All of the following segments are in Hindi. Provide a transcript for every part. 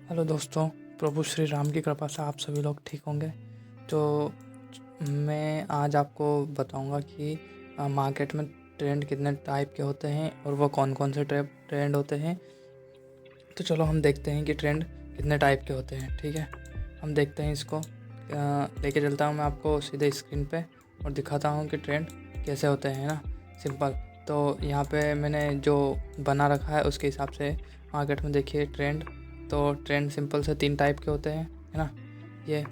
हेलो दोस्तों, प्रभु श्री राम की कृपा से आप सभी लोग ठीक होंगे। तो मैं आज आपको बताऊंगा कि मार्केट में ट्रेंड कितने टाइप के होते हैं और वो कौन कौन से ट्रेंड होते हैं। तो चलो हम देखते हैं कि ट्रेंड कितने टाइप के होते हैं। ठीक है, हम देखते हैं इसको। लेके चलता हूँ मैं आपको सीधे स्क्रीन पे और दिखाता हूँ कि ट्रेंड कैसे होते हैं ना। सिंपल। तो यहाँ पे मैंने जो बना रखा है उसके हिसाब से मार्केट में देखिए ट्रेंड। तो ट्रेंड सिंपल से 3 टाइप के होते हैं, है ना। ये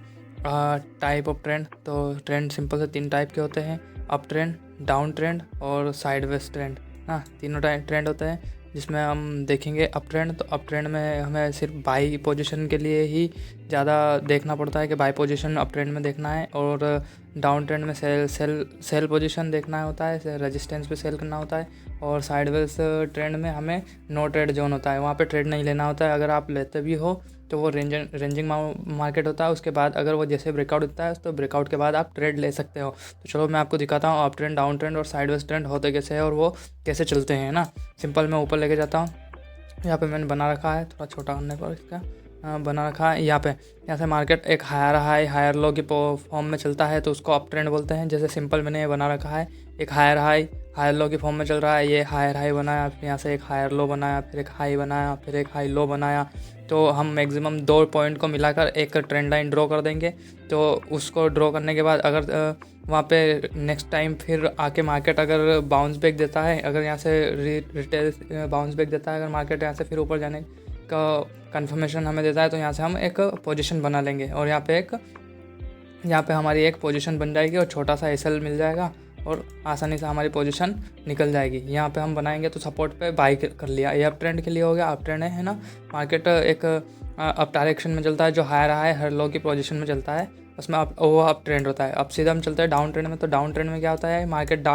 टाइप ऑफ ट्रेंड। तो ट्रेंड सिंपल से 3 टाइप के होते हैं, अप ट्रेंड, डाउन ट्रेंड और साइडवेज ट्रेंड ना। तीनों ट्रेंड होते हैं जिसमें हम देखेंगे अप ट्रेंड। तो अप ट्रेंड में हमें सिर्फ बाई पोजीशन के लिए ही ज़्यादा देखना पड़ता है कि बाई पोजीशन अप ट्रेंड में देखना है, और डाउन ट्रेंड में सेल पोजीशन देखना होता है, रेजिस्टेंस पे सेल करना होता है। और साइडवेज ट्रेंड में हमें नो ट्रेड जोन होता है, वहाँ पे ट्रेड नहीं लेना होता है। अगर आप लेते भी हो तो वो रेंजिंग मार्केट होता है। उसके बाद अगर वो जैसे ब्रेकआउट होता है तो ब्रेकआउट के बाद आप ट्रेड ले सकते हो। तो चलो मैं आपको दिखाता हूँ अप ट्रेंड, डाउन ट्रेंड और साइडवेज ट्रेंड होते कैसे है और वो कैसे चलते हैं ना। सिंपल मैं ऊपर लेके जाता हूँ। यहाँ पे मैंने बना रखा है, थोड़ा छोटा करने पर इसका बना रखा है। यहाँ से मार्केट एक हायर हाई हायर लो की फॉर्म में चलता है तो उसको अप ट्रेंड बोलते हैं। जैसे सिंपल मैंने ये बना रखा है, एक हायर हाई हायर लो की फॉर्म में चल रहा है। ये हायर हाई बनाया, फिर यहाँ से एक हायर लो बनाया, फिर एक हाई बनाया, फिर एक हाई लो बनाया। तो हम मैक्सिमम 2 पॉइंट को मिलाकर एक ट्रेंड लाइन ड्रॉ कर देंगे। तो उसको ड्रॉ करने के बाद अगर वहाँ पे नेक्स्ट टाइम फिर आके मार्केट अगर बाउंस बैक देता है, अगर यहाँ से रिटेल बाउंस बैक देता है, अगर मार्केट यहाँ से फिर ऊपर जाने का कंफर्मेशन हमें देता है, तो यहाँ से हम एक पोजीशन बना लेंगे और यहाँ पे हमारी एक पोजीशन बन जाएगी और छोटा सा एसएल मिल जाएगा और आसानी से हमारी पोजीशन निकल जाएगी। यहाँ पे हम बनाएंगे तो सपोर्ट पे बाई कर लिया। ये अप ट्रेंड के लिए हो गया, अप ट्रेंड है ना। मार्केट एक अप डायरेक्शन में चलता है, जो हायर हाई हर लो की पोजीशन में चलता है उसमें वो अप ट्रेंड होता है। अब सीधा हम चलते हैं डाउन ट्रेंड में। तो डाउन ट्रेंड में क्या होता है, market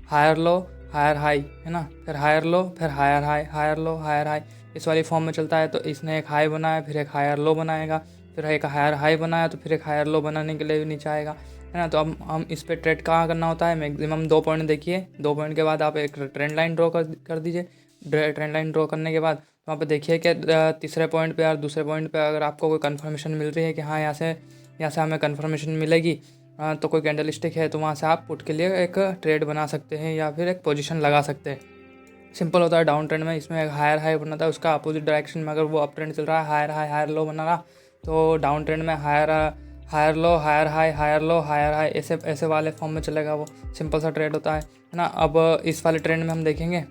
higher low higher high, है ना, फिर हायर लो, फिर higher high, higher low higher high, इस वाली फॉर्म में चलता है। तो इसने एक हाई बनाया, फिर एक हायर लो बनाएगा, फिर एक हायर हाई बनाया तो फिर एक हायर लो बनाने के लिए भी नीचे आएगा, है ना। तो अब हम इस पर ट्रेड कहाँ करना होता है, मैक्सिमम 2 पॉइंट देखिए। 2 पॉइंट के बाद आप एक ट्रेंड लाइन ड्रॉ कर दीजिए। ट्रेंड लाइन ड्रॉ करने के बाद वहाँ पे देखिए कि तीसरे पॉइंट पे या दूसरे पॉइंट पे अगर आपको कोई कंफर्मेशन मिल रही है कि हाँ यहाँ से हमें कंफर्मेशन मिलेगी, तो कोई कैंडल स्टिक है, तो वहाँ से आप पुट के लिए एक ट्रेड बना सकते हैं या फिर एक पोजीशन लगा सकते हैं। सिंपल होता है डाउन ट्रेंड में, इसमें एक हायर हाई बना था, उसका अपोजिट डायरेक्शन में अगर वो अप ट्रेंड चल रहा है, हायर हाई हायर लो बना रहा, तो डाउन ट्रेंड में higher low higher high higher low higher high, ऐसे ऐसे वाले फॉर्म में चलेगा वो। सिंपल सा ट्रेड होता है ना। अब इस वाले ट्रेंड में हम देखेंगे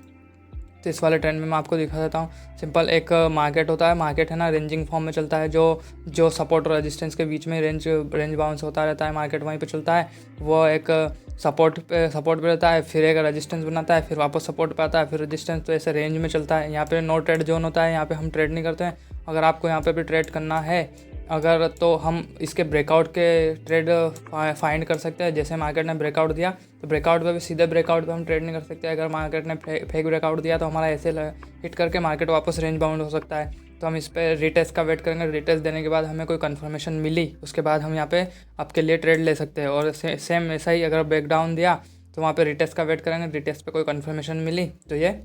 तो इस वाले ट्रेंड में मैं आपको दिखा देता हूँ। सिंपल एक मार्केट होता है, मार्केट है ना रेंजिंग फॉर्म में चलता है, जो सपोर्ट और रेजिस्टेंस के बीच में रेंज बाउंस होता रहता है, मार्केट वहीं पे चलता है। वो एक सपोर्ट पे रहता है, फिर एक रेजिस्टेंस बनाता है, फिर वापस सपोर्ट पे आता है, फिर रेजिस्टेंस, तो ऐसे रेंज में चलता है। यहाँ पे नो ट्रेड जोन होता है, यहाँ पे हम ट्रेड नहीं करते हैं। अगर आपको यहाँ पे भी ट्रेड करना है अगर, तो हम इसके ब्रेकआउट के ट्रेड फाइंड कर सकते हैं। जैसे मार्केट ने ब्रेकआउट दिया तो ब्रेकआउट पे भी सीधे ब्रेकआउट पे हम ट्रेड नहीं कर सकते। अगर मार्केट ने फेक ब्रेकआउट दिया तो हमारा ऐसे हिट करके मार्केट वापस रेंज बाउंड हो सकता है। तो हम इस पर रिटेस्ट का वेट करेंगे। रिटेस्ट देने के बाद हमें कोई कंफर्मेशन मिली, उसके बाद हम यहाँ पे आपके लिए ट्रेड ले सकते हैं। और सेम ऐसा ही अगर ब्रेकडाउन दिया तो वहाँ पे रिटेस्ट का वेट करेंगे। रिटेस्ट पे कोई कंफर्मेशन मिली तो ये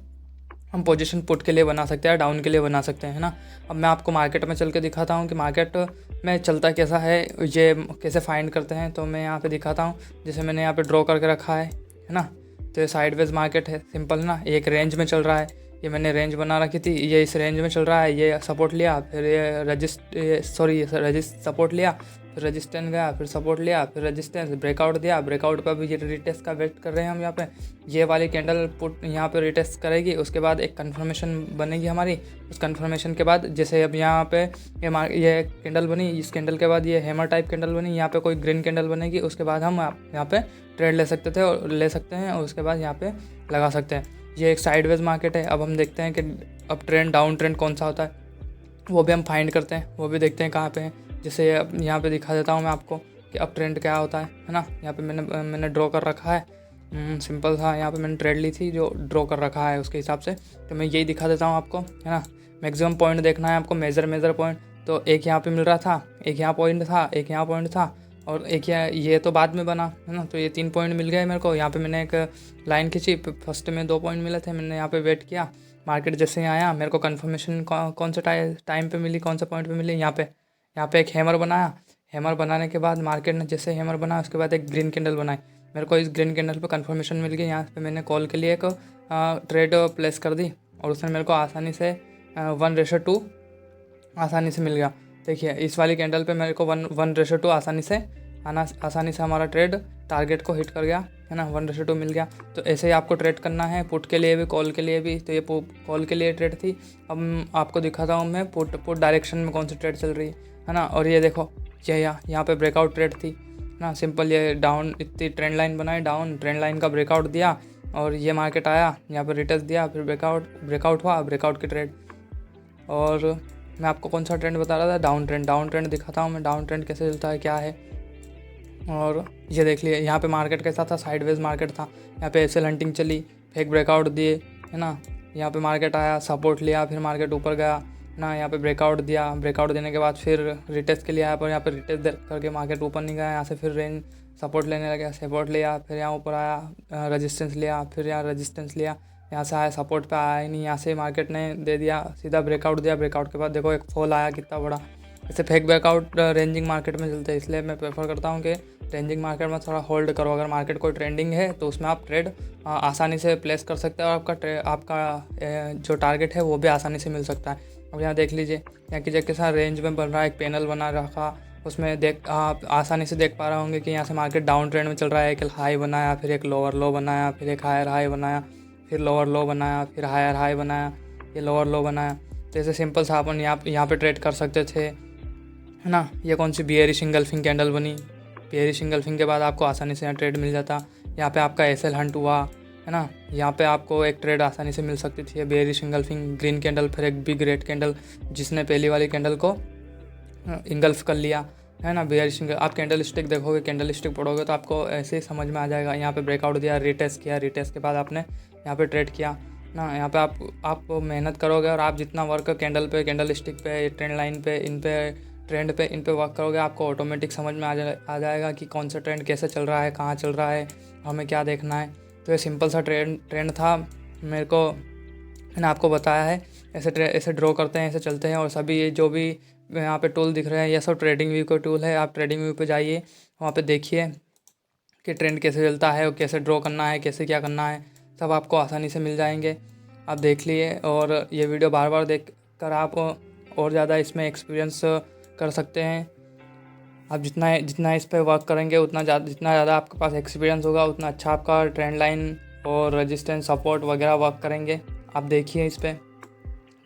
हम पोजीशन पुट के लिए बना सकते हैं, डाउन के लिए बना सकते हैं ना। अब मैं आपको मार्केट में चल के दिखाता हूँ कि मार्केट में चलता कैसा है, ये कैसे फाइंड करते हैं। तो मैं यहाँ पे दिखाता हूँ, जैसे मैंने यहाँ पे ड्रॉ करके रखा है ना। तो ये साइडवेज मार्केट है, सिंपल ना, एक रेंज में चल रहा है। ये मैंने रेंज बना रखी थी, ये इस रेंज में चल रहा है। ये सपोर्ट लिया, फिर ये सपोर्ट लिया, फिर रेजिस्टेंस गया, फिर सपोर्ट लिया, फिर रेजिस्टेंस, ब्रेकआउट दिया। ब्रेकआउट पर भी ये रिटेस्ट का वेट कर रहे हैं हम यहाँ पे। ये वाली कैंडल पुट यहाँ पे रिटेस्ट करेगी, उसके बाद एक कंफर्मेशन बनेगी हमारी। उस कंफर्मेशन के बाद जैसे अब यहाँ पे ये कैंडल बनी, इस कैंडल के बाद ये हैमर टाइप कैंडल बनी, यहाँ पे कोई ग्रीन कैंडल बनेगी, उसके बाद हम यहाँ पे ट्रेड ले सकते हैं और उसके बाद यहाँ पे लगा सकते हैं। ये एक साइडवेज मार्केट है। अब हम देखते हैं कि अब ट्रेंड डाउन ट्रेंड कौन सा होता है, वो भी हम फाइंड करते हैं, वो भी देखते हैं कहाँ पे है। जैसे अब यहाँ पे दिखा देता हूँ मैं आपको कि अब ट्रेंड क्या होता है ना। यहाँ पे मैंने ड्रॉ कर रखा है, सिंपल था। यहाँ पे मैंने ट्रेड ली थी जो ड्रॉ कर रखा है उसके हिसाब से। तो मैं यही दिखा देता हूँ आपको, है ना। मैक्सिमम पॉइंट देखना है आपको, मेजर पॉइंट। तो एक यहाँ पे मिल रहा था, एक यहाँ पॉइंट था, एक यहाँ पॉइंट था, और एक ये तो बाद में बना, है ना। तो ये 3 पॉइंट मिल गए मेरे को। यहाँ पे मैंने एक लाइन खींची, फर्स्ट में 2 पॉइंट मिले थे, मैंने यहाँ पे वेट किया, मार्केट जैसे ही आया, मेरे को कन्फर्मेशन कौन से टाइम पे मिली, कौन से पॉइंट पे मिली, यहाँ पे एक हैमर बनाया। हैमर बनाने के बाद मार्केट ने जैसे हैमर बनाया उसके बाद एक ग्रीन कैंडल बनाई। मेरे को इस ग्रीन कैंडल पे कन्फर्मेशन मिल गई। यहाँ पे मैंने कॉल के लिए एक ट्रेड प्लेस कर दी और उसने मेरे को आसानी से 1:2 आसानी से मिल गया। देखिए इस वाली कैंडल पे मेरे को 1:2 आसानी से हमारा ट्रेड टारगेट को हिट कर गया, है ना, 1:2 मिल गया। तो ऐसे ही आपको ट्रेड करना है, पुट के लिए भी कॉल के लिए भी। तो ये कॉल के लिए ट्रेड थी। अब आपको दिखाता हूँ मैं पुट डायरेक्शन में कौन सी ट्रेड चल रही है ना। और ये देखो ये यहाँ पे ब्रेकआउट ट्रेड थी ना, सिंपल ये डाउन इतनी ट्रेंड लाइन बनाई, डाउन ट्रेंड लाइन का ब्रेकआउट दिया और ये मार्केट आया, यहाँ पे रिटेस्ट दिया, फिर ब्रेकआउट हुआ, ब्रेकआउट की ट्रेड। और मैं आपको कौन सा ट्रेंड बता रहा था, डाउन ट्रेंड दिखाता हूँ मैं, डाउन ट्रेंड कैसे चलता है क्या है। और ये देख लिए यहाँ पे मार्केट कैसा था, साइडवेज मार्केट था। यहाँ पे एसएल हंटिंग चली, फेक ब्रेकआउट दिए, है ना। यहाँ पे मार्केट आया, सपोर्ट लिया, फिर मार्केट ऊपर गया ना, यहाँ पे ब्रेकआउट दिया, ब्रेकआउट देने के बाद फिर रिटेस्ट के लिए आया, पर यहाँ पे रिटेस्ट करके मार्केट ऊपर नहीं गया। यहाँ से फिर रेंज सपोर्ट लेने लगा, सपोर्ट लिया, फिर यहाँ ऊपर आया, रेजिस्टेंस लिया, फिर यहाँ रेजिस्टेंस लिया, यहाँ से आया, सपोर्ट पे आया ही नहीं, यहाँ से मार्केट ने दे दिया, सीधा ब्रेकआउट दिया। ब्रेकआउट के बाद देखो एक फॉल आया कितना बड़ा। ऐसे फेक ब्रेकआउट रेंजिंग मार्केट में चलते हैं, इसलिए मैं प्रेफर करता हूँ कि रेंजिंग मार्केट में थोड़ा होल्ड करो। अगर मार्केट कोई ट्रेंडिंग है तो उसमें आप ट्रेड आसानी से प्लेस कर सकते हैं और आपका जो टारगेट है वो भी आसानी से मिल सकता है। अब यहाँ देख लीजिए, यहाँ की जगह के साथ रेंज में बन रहा है, एक पैनल बना रखा, उसमें आप आसानी से देख पा रहे होंगे कि यहाँ से मार्केट डाउन ट्रेंड में चल रहा है। एक हाई बनाया, फिर एक लोअर लो बनाया, फिर एक हायर हाई बनाया, फिर लोअर लो बनाया, फिर हायर हाई बनाया, ये लोअर लो बनाया। तो ऐसे सिंपल सा अपन यहाँ पे ट्रेड कर सकते थे, है ना। ये कौन सी बियरिश इंगल्फिंग कैंडल बनी, बियरिश इंगल्फिंग के बाद आपको आसानी से यहाँ ट्रेड मिल जाता। यहाँ पे आपका एसएल हंट हुआ, है ना, यहाँ पे आपको एक ट्रेड आसानी से मिल सकती थी। बेयरिश इंगल्फिंग, ग्रीन कैंडल, फिर एक बिग रेड कैंडल जिसने पहली वाली कैंडल को इंगल्फ कर लिया, है ना। बेयरिश आप कैंडल स्टिक देखोगे, कैंडल स्टिक पढ़ोगे तो आपको ऐसे ही समझ में आ जाएगा। यहाँ पे ब्रेकआउट दिया, रिटेस्ट किया, रिटेस्ट के बाद आपने यहाँ पे ट्रेड किया ना। यहाँ पे आप मेहनत करोगे और आप जितना वर्क कैंडल पे, कैंडल स्टिक पे, ट्रेंड लाइन पे, ट्रेंड पे इन पे वर्क करोगे, आपको ऑटोमेटिक समझ में आ जाएगा कि कौन सा ट्रेंड कैसे चल रहा है, कहाँ चल रहा है, हमें क्या देखना है। तो ये सिंपल सा ट्रेंड था, मेरे को मैंने आपको बताया है। ऐसे ड्रॉ करते हैं, ऐसे चलते हैं। और सभी ये जो भी यहाँ पे टूल दिख रहे हैं ये सब ट्रेडिंग व्यू का टूल है। आप ट्रेडिंग व्यू पे जाइए, वहाँ पे देखिए कि ट्रेंड कैसे चलता है और कैसे ड्रॉ करना है, कैसे क्या करना है, सब आपको आसानी से मिल जाएंगे। आप देख लिए और ये वीडियो बार बार देख कर आप और ज़्यादा इसमें एक्सपीरियंस कर सकते हैं। आप जितना इस पर वर्क करेंगे जितना ज़्यादा आपके पास एक्सपीरियंस होगा उतना अच्छा आपका ट्रेंड लाइन और रेजिस्टेंस सपोर्ट वगैरह वर्क करेंगे। आप देखिए इस पर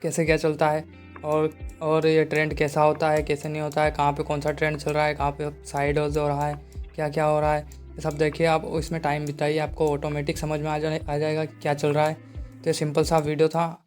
कैसे क्या चलता है और ये ट्रेंड कैसा होता है, कैसे नहीं होता है, कहाँ पे कौन सा ट्रेंड चल रहा है, कहाँ पे साइड हो रहा है, क्या क्या हो रहा है, ये सब देखिए। आप इसमें टाइम बिताइए, आपको ऑटोमेटिक समझ में आ जाएगा कि क्या चल रहा है। तो ये सिंपल सा वीडियो था,